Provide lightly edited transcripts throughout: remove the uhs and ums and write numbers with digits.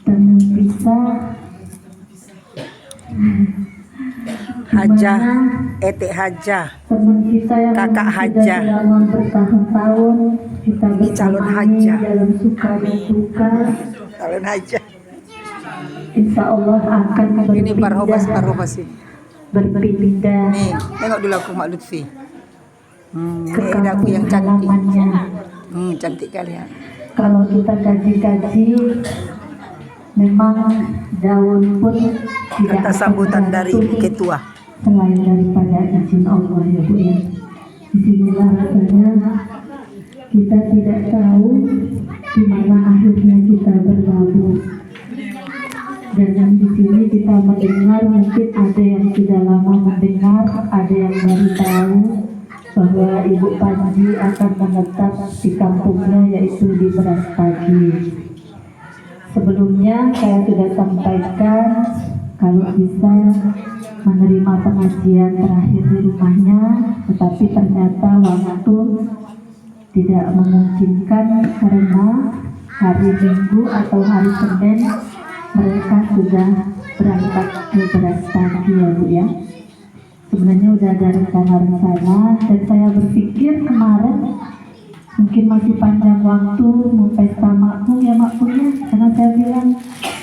teman pisah. Hajah, Etik Hajah, Teman kita yang Kakak sudah Hajah. lama bertahun-tahun kita Ini calon bersamanya Hajah. dalam suka dan duka. Calon Hajah. Insya Allah akan Ini Parhobas ini. berpindah Nih, tengok dulu aku Mak Lutfi. ke Ini aku kampung yang cantik. halamannya. Cantik kalian. Kalau kita kaji-kaji, memang daun pun tidak Kata akan sambutan dari jatuh ketua. selain daripada izin Allah ya Bu ya. Disinilah rasanya kita tidak tahu di mana akhirnya kita berlabuh. Dan di sini kita mendengar, mungkin ada yang sudah lama mendengar, ada yang baru tahu bahwa Ibu Panji akan menetap di kampungnya, yaitu di Brastagi. Sebelumnya saya sudah sampaikan kalau bisa menerima pengajian terakhir di rumahnya, tetapi ternyata waktu tidak memungkinkan karena hari Minggu atau hari Senin mereka sudah berangkat ke Brastagi ya Bu ya. Sebenarnya udah ada rencana-rencana dan saya berpikir kemarin mungkin masih panjang waktu mau pesta makmum ya makmumnya, karena saya bilang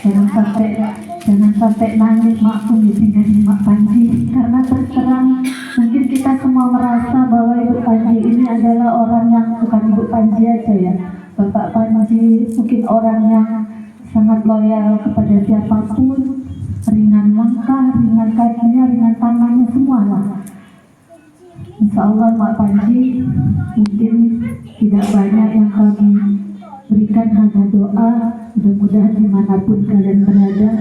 jangan sampai nangis makmum ditinggalin Mak Panji, karena terserang mungkin kita semua merasa bahwa Ibu Panji ini adalah orang yang bukan Ibu Panji aja ya, Bapak Panji mungkin orang yang sangat loyal kepada siapapun, ringan langkah, ringan kakinya, ringan tangannya, semua lah. Insya Allah Mak Panji mungkin tidak banyak yang kami berikan, hanya doa. Mudah-mudahan dimanapun kalian berada,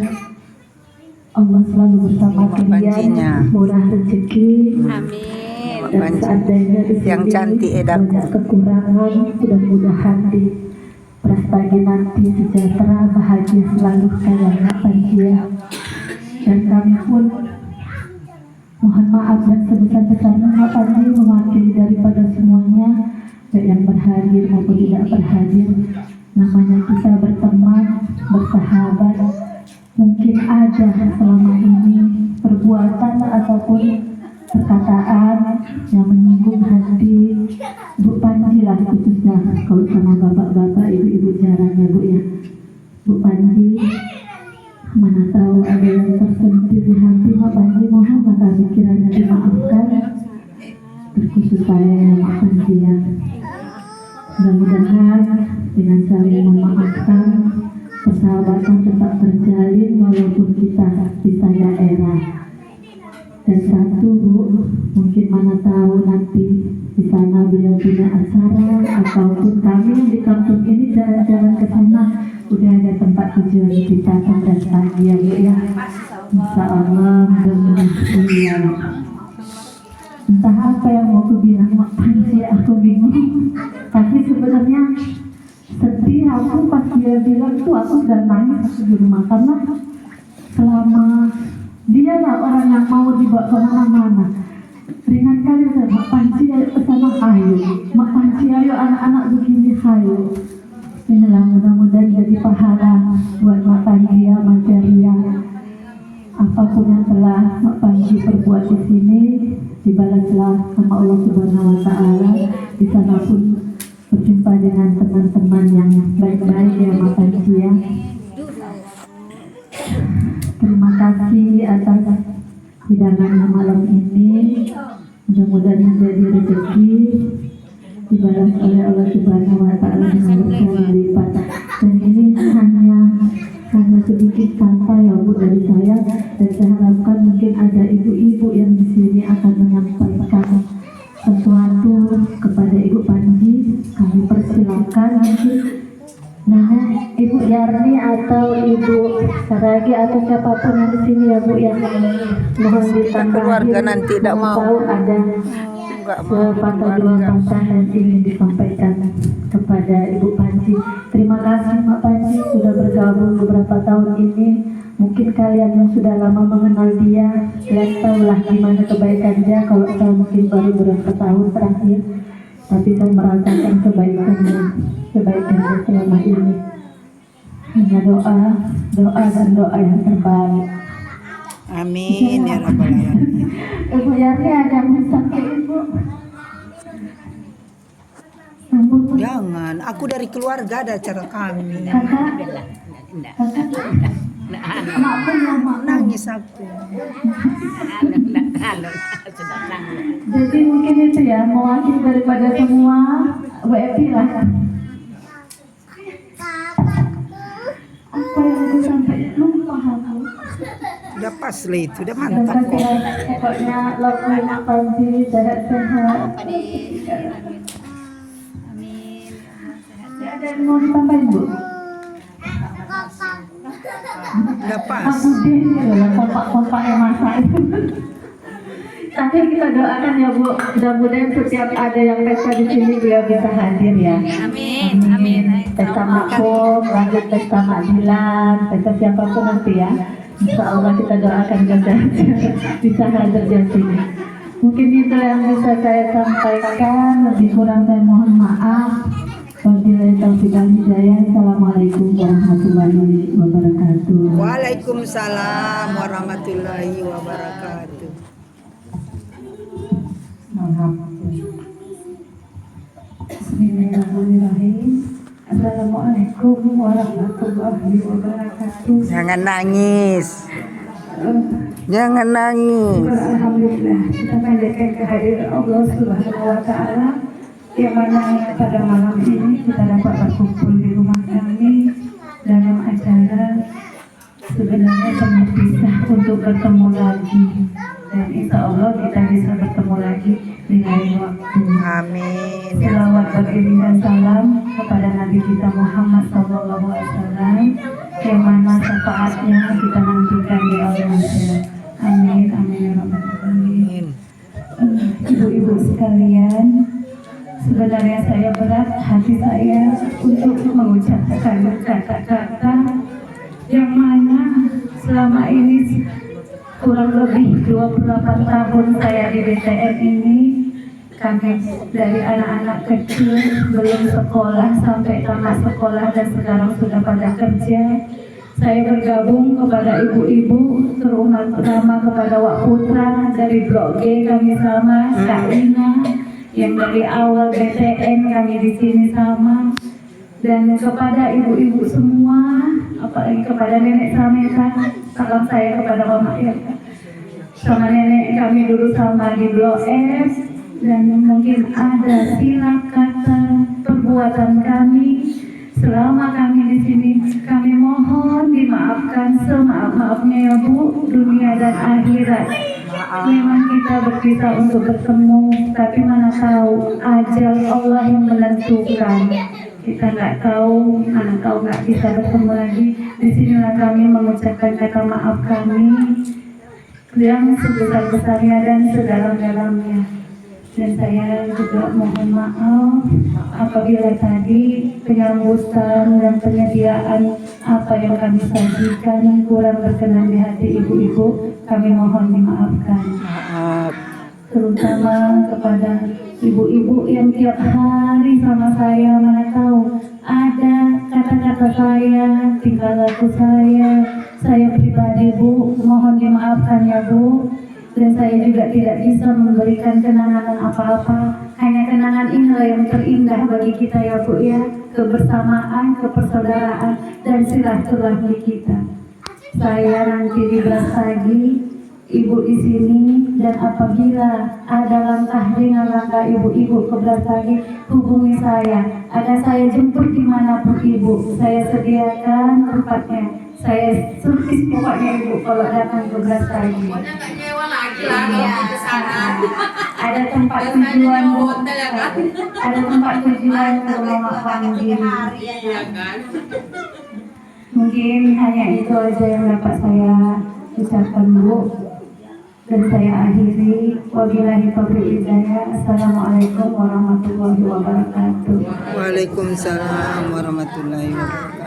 Allah selalu bersama kalian, murah rezeki. Amin. Dan seandainya di sini Yang cantik banyak kekurangan, mudah-mudahan di Brastagi nanti sejahtera, bahagia selalu kalian Mak Panji ya. Dan kami pun mohon maaf dan sebesar-besarnya Mak Panji mewakili daripada semuanya, baik yang berhadir maupun tidak berhadir. Namanya kita berteman, bersahabat, mungkin ada selama ini perbuatan ataupun perkataan yang menyinggung hati Bu Panji lah, khususnya kalau sama bapak-bapak, ibu-ibu jarang ya Bu ya. Bu Panji, mana tahu ada yang tersentuh di hati Mak Panji, mohon maka kiranya dimaafkan, terkhusus saya yang Mak Panji ya. Mudah-mudahan dengan saling memaafkan, persahabatan tetap terjalin walaupun kita bisa daerah. Dan satu Bu, mungkin mana tahu nanti di sana beliau punya acara ataupun kami yang di kampung ini jalan-jalan ke sana, udah ada tempat tujuan kita ke Brastagi ya Bu ya. Insya Allah mudah-mudahan ya. Entah apa yang mau aku bilang Mak Panji, aku bingung. Tapi sebenarnya sedih aku pas dia bilang tuh, aku udah nangis di rumah, karena selama dia lah orang yang mau dibawa kemana-mana. Ringan kali udah Mak Panji ayo kesana, ayo Mak Panji ayo anak-anak begini, ayo. Inilah mudah-mudahan jadi pahala buat Mak Panji ya, Mas Jaria. Apapun yang telah Mak Panji perbuat di sini, dibalaslah sama Allah Subhanahu Wa Taala. Di sana pun berjumpa dengan teman-teman yang baik-baik ya Mak Panji ya. Terima kasih atas hidangannya malam ini. Mudah-mudahan menjadi rezeki, dibalas oleh Allah Subhanahu Wa Taala dengan berkali lipat. Dan ini hanya sedikit kata ya Bu dari saya, dan saya harapkan mungkin ada ibu-ibu yang di sini akan menyampaikan sesuatu kepada Ibu Panji. Kami persilakan mungkin nama Ibu Yarni atau Ibu Saragi atau siapapun yang di sini ya Bu yang mohon ditambahin. Keluarga nanti tidak mau tahu ada sepatah dua kata yang ingin disampaikan kepada Ibu Panji. Terima kasih Mak Panji sudah bergabung beberapa tahun ini. Mungkin kalian yang sudah lama mengenal dia, kalian tahulah gimana kebaikan dia. Kalau saya mungkin baru beberapa tahun terakhir, tapi saya merasakan kebaikannya selama ini. hanya doa dan doa yang terbaik. Amin ya rabbal alamin. Ibu Yani ada yang bisa ke ibu? Ibu Jangan, aku dari keluarga ada acara kami. kakak, mak punya mak. Nangis aku. Jadi mungkin itu ya mewakili daripada semua Bu Evi lah. Apa yang aku sampai lupa aku. Udah pas lah itu, udah Dan mantap kok. pokoknya lagu Panji sehat-sehat. Ada yang mau ditambahin Bu? Udah pas. Aku deh ya kompak-kompaknya masak. Tapi kita doakan ya Bu, mudah-mudahan setiap ada yang pesta di sini beliau bisa hadir ya. Amin. Pesta maklum, lanjut pesta makdilan, pesta siapapun nanti ya. Insya Allah kita doakan bisa hadir di sini. Mungkin itu yang bisa saya sampaikan. Lebih kurang saya mohon maaf. Wabillahi taufiq wal hidayah. Assalamualaikum warahmatullahi wabarakatuh. Waalaikumsalam warahmatullahi wabarakatuh. Bismillahirrahmanirrahim. Assalamualaikum warahmatullahi wabarakatuh. Jangan nangis. Jangan nangis. Alhamdulillah kita panjatkan kehadiran Allah Subhanahu wa Ta'ala, yang mana pada malam ini kita dapat berkumpul di rumah kami dalam acara sebenarnya terpisah untuk bertemu lagi, dan insya Allah kita bisa bertemu lagi di lain waktu. Amin ya. Selawat beriring dan salam kepada Nabi kita Muhammad SAW, yang mana syafaatnya kita nantikan di Allah. Amin, amin ya rabbal alamin. Ibu-ibu sekalian, sebenarnya saya berat hati saya untuk mengucapkan kata-kata yang mana selama ini kurang lebih 28 tahun saya di BTN ini, kami dari anak-anak kecil belum sekolah sampai tamat sekolah dan sekarang sudah pada kerja. Saya bergabung kepada ibu-ibu, terutama kepada Wak Putra dari Blok G kami sama, Kak Ina yang dari awal BTN kami di sini sama, dan kepada ibu-ibu semua, apalagi kepada nenek Sameta, salam saya kepada Mama Irka, sama nenek kami dulu sama di Blok F, dan mungkin ada silap kata perbuatan kami selama kami di sini, kami mohon dimaafkan semaaf-maafnya ya Bu, dunia dan akhirat. Memang kita berpisah untuk bertemu, tapi mana tahu ajal Allah yang menentukan. Kita nggak tahu, mana tahu nggak bisa bertemu lagi. Disinilah kami mengucapkan kata maaf kami yang sebesar-besarnya dan sedalam-dalamnya. Dan saya juga mohon maaf apabila tadi penyambutan dan penyediaan apa yang kami sajikan kurang berkenan di hati ibu-ibu, kami mohon dimaafkan. Terutama kepada ibu-ibu yang tiap hari sama saya, mana tahu ada kata-kata saya, tingkah laku saya pribadi Bu, mohon dimaafkan ya Bu. Dan saya juga tidak bisa memberikan kenangan apa-apa. Hanya kenangan inilah yang terindah bagi kita ya Bu ya. Kebersamaan, kepersaudaraan, dan silaturahmi kita. Saya nanti di Brastagi, Ibu di sini, dan apabila ada langkah dengan langkah ibu-ibu ke Brastagi, hubungi saya. Ada saya jemput dimanapun Ibu. Saya sediakan tempatnya. Saya surprise pokoknya Ibu kalau datang ke Brastagi. Ada tempat tujuan, ada tempat tujuan ke Mama Panji. Mungkin hanya itu aja yang dapat saya ucapkan Bu, dan saya akhiri. Wabillahi taufiq hidayah. Assalamualaikum warahmatullahi wabarakatuh. Waalaikumsalam warahmatullahi wabarakatuh.